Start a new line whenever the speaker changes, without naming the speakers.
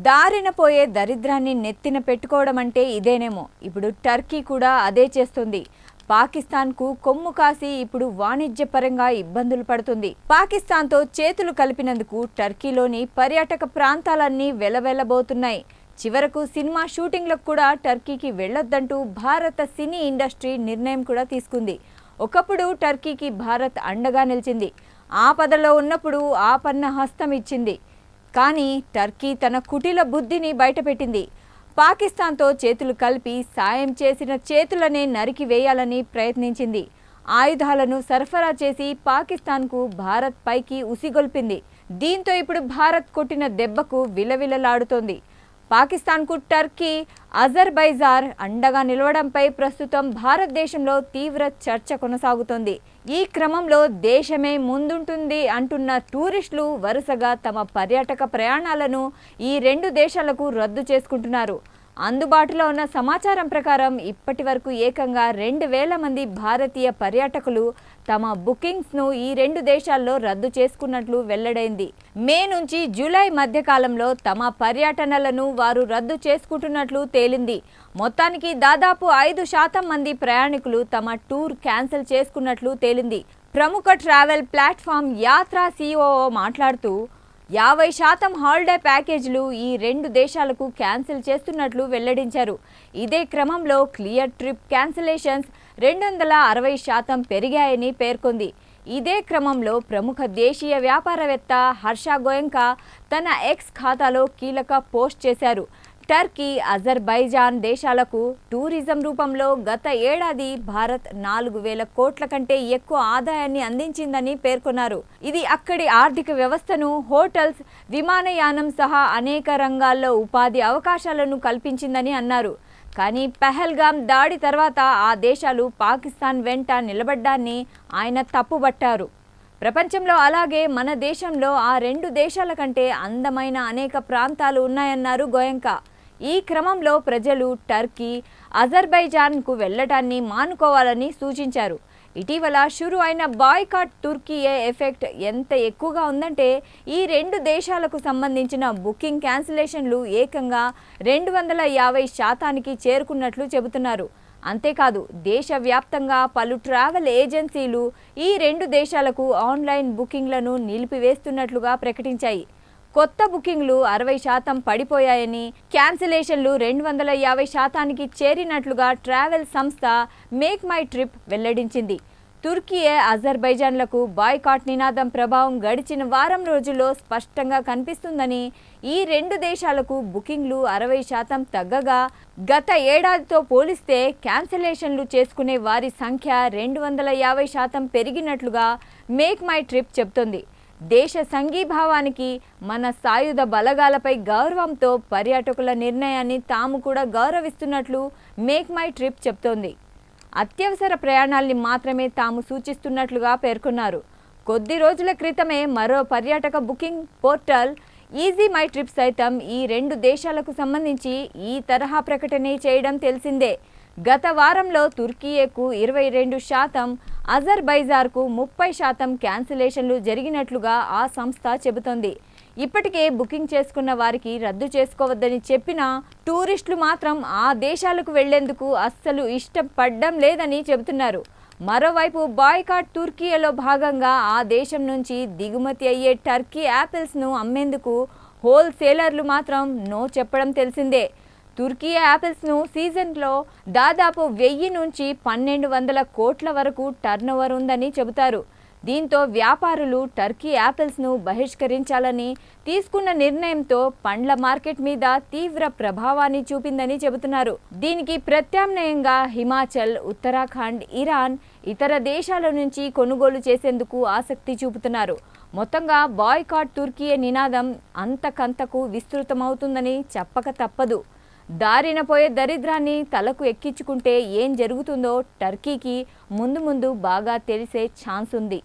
దారిన పోయే దరిద్రాన్ని నెత్తిన పెట్టుకోవడం అంటే ఇదేనేమో. ఇప్పుడు టర్కీ కూడా అదే చేస్తుంది. పాకిస్తాన్కు కొమ్ము కాసి ఇప్పుడు వాణిజ్యపరంగా ఇబ్బందులు పడుతుంది. పాకిస్తాన్తో చేతులు కలిపినందుకు టర్కీలోని పర్యాటక ప్రాంతాలన్నీ వెలవెలబోతున్నాయి. చివరకు సినిమా షూటింగ్లకు కూడా టర్కీకి వెళ్లొద్దంటూ భారత సినీ ఇండస్ట్రీ నిర్ణయం కూడా తీసుకుంది. ఒకప్పుడు టర్కీకి భారత్ అండగా నిలిచింది. ఆపదలో ఉన్నప్పుడు ఆపన్న హస్తం ఇచ్చింది. కానీ టర్కీ తన కుటిల బుద్ధిని బయటపెట్టింది. పాకిస్తాన్తో చేతులు కలిపి సాయం చేసిన చేతులనే నరికి వేయాలని ప్రయత్నించింది. ఆయుధాలను సరఫరా చేసి పాకిస్తాన్కు భారత్ పైకి ఉసిగొల్పింది. దీంతో ఇప్పుడు భారత్ కొట్టిన దెబ్బకు విలవిలలాడుతోంది. పాకిస్తాన్కు టర్కీ, అజర్బైజాన్ అండగా నిలవడంపై ప్రస్తుతం భారతదేశంలో తీవ్ర చర్చ కొనసాగుతోంది. ఈ క్రమంలో దేశమే ముందుంటుంది అంటున్న టూరిస్టులు వరుసగా తమ పర్యాటక ప్రయాణాలను ఈ రెండు దేశాలకు రద్దు చేసుకుంటున్నారు. అందుబాటులో ఉన్న సమాచారం ప్రకారం ఇప్పటి వరకు ఏకంగా 2000 మంది భారతీయ పర్యాటకులు తమ బుకింగ్స్ను ఈ రెండు దేశాల్లో రద్దు చేసుకున్నట్లు వెల్లడైంది. మే నుంచి జూలై మధ్యకాలంలో తమ పర్యటనలను వారు రద్దు చేసుకుంటున్నట్లు తేలింది. మొత్తానికి దాదాపు 5% మంది ప్రయాణికులు తమ టూర్ క్యాన్సిల్ చేసుకున్నట్లు తేలింది. ప్రముఖ ట్రావెల్ ప్లాట్ఫామ్ యాత్రా సిఇఓ మాట్లాడుతూ 50% హాలిడే ప్యాకేజీలు ఈ రెండు దేశాలకు క్యాన్సిల్ చేస్తున్నట్లు వెల్లడించారు. ఇదే క్రమంలో క్లియర్ ట్రిప్ క్యాన్సిలేషన్స్ 260% పెరిగాయని పేర్కొంది. ఇదే క్రమంలో ప్రముఖ దేశీయ వ్యాపారవేత్త హర్ష గోయంకా తన ఎక్స్ ఖాతాలో కీలక పోస్ట్ చేశారు. టర్కీ, అజర్బైజాన్ దేశాలకు టూరిజం రూపంలో గత ఏడాది భారత్ 4000 కోట్ల కంటే ఎక్కువ ఆదాయాన్ని అందించిందని పేర్కొన్నారు. ఇది అక్కడి ఆర్థిక వ్యవస్థను, హోటల్స్, విమానయానం సహా అనేక రంగాల్లో ఉపాధి అవకాశాలను కల్పించిందని అన్నారు. కానీ పహల్గామ్ దాడి తర్వాత ఆ దేశాలు పాకిస్తాన్ వెంట నిలబడ్డాన్ని ఆయన తప్పుబట్టారు. ప్రపంచంలో అలాగే మన దేశంలో ఆ రెండు దేశాల కంటే అందమైన అనేక ప్రాంతాలు ఉన్నాయన్నారు గోయంకా. ఈ క్రమంలో ప్రజలు టర్కీ, అజర్బైజాన్కు వెళ్లటాన్ని మానుకోవాలని సూచించారు. ఇటీవల షురు అయిన బాయ్కాట్ తుర్కీయే ఎఫెక్ట్ ఎంత ఎక్కువగా ఉందంటే ఈ రెండు దేశాలకు సంబంధించిన బుకింగ్ క్యాన్సిలేషన్లు ఏకంగా 250%కి చేరుకున్నట్లు చెబుతున్నారు. అంతేకాదు దేశవ్యాప్తంగా పలు ట్రావెల్ ఏజెన్సీలు ఈ రెండు దేశాలకు ఆన్లైన్ బుకింగ్లను నిలిపివేస్తున్నట్లుగా ప్రకటించాయి. కొత్త బుకింగ్లు 60% పడిపోయాయని, క్యాన్సిలేషన్లు 250%కి చేరినట్లుగా ట్రావెల్ సంస్థ మేక్ మై ట్రిప్ వెల్లడించింది. తుర్కీయే, అజర్బైజాన్లకు బాయ్కాట్ నినాదం ప్రభావం గడిచిన వారం రోజుల్లో స్పష్టంగా కనిపిస్తుందని, ఈ రెండు దేశాలకు బుకింగ్లు 60% తగ్గగా గత ఏడాదితో పోలిస్తే క్యాన్సిలేషన్లు చేసుకునే వారి సంఖ్య 250% పెరిగినట్లుగా మేక్ మై ట్రిప్ చెబుతోంది. దేశ సంఘీభావానికి, మన సాయుధ బలగాలపై గౌరవంతో పర్యాటకుల నిర్ణయాన్ని తాము కూడా గౌరవిస్తున్నట్లు మేక్ మై ట్రిప్ చెబుతోంది. అత్యవసర ప్రయాణాల్ని మాత్రమే తాము సూచిస్తున్నట్లుగా పేర్కొన్నారు. కొద్ది రోజుల క్రితమే మరో పర్యాటక booking portal easy my trip సైతం ఈ రెండు దేశాలకు సంబంధించి ఈ తరహా ప్రకటన చేయడం తెలిసిందే. గత వారంలో తుర్కీయకు 22%, అజర్బైజాన్కు 30% క్యాన్సిలేషన్లు జరిగినట్లుగా ఆ సంస్థ చెబుతోంది. ఇప్పటికే బుకింగ్ చేసుకున్న వారికి రద్దు చేసుకోవద్దని చెప్పినా టూరిస్టులు మాత్రం ఆ దేశాలకు వెళ్లేందుకు అస్సలు ఇష్టపడడం లేదని చెబుతున్నారు. మరోవైపు బాయ్కాట్ తుర్కీలో భాగంగా ఆ దేశం నుంచి దిగుమతి అయ్యే టర్కీ యాపిల్స్ను అమ్మేందుకు హోల్సేలర్లు మాత్రం నో చెప్పడం తెలిసిందే. తుర్కీ యాపిల్స్ను సీజన్లో దాదాపు 1000 నుంచి 1200 కోట్ల వరకు టర్నోవర్ ఉందని చెబుతారు. దీంతో వ్యాపారులు టర్కీ యాపిల్స్ను బహిష్కరించాలని తీసుకున్న నిర్ణయంతో పండ్ల మార్కెట్ మీద తీవ్ర ప్రభావాన్ని చూపిందని చెబుతున్నారు. దీనికి ప్రత్యామ్నాయంగా హిమాచల్, ఉత్తరాఖండ్, ఇరాన్, ఇతర దేశాల నుంచి కొనుగోలు చేసేందుకు ఆసక్తి చూపుతున్నారు. మొత్తంగా బాయ్కాట్ తుర్కీ నినాదం అంతకంతకు విస్తృతమవుతుందని చెప్పక తప్పదు. దారిన పోయే దరిద్రాన్ని తలకు ఎక్కించుకుంటే ఏం జరుగుతుందో టర్కీకి ముందు ముందు బాగా తెలిసే ఛాన్స్ ఉంది.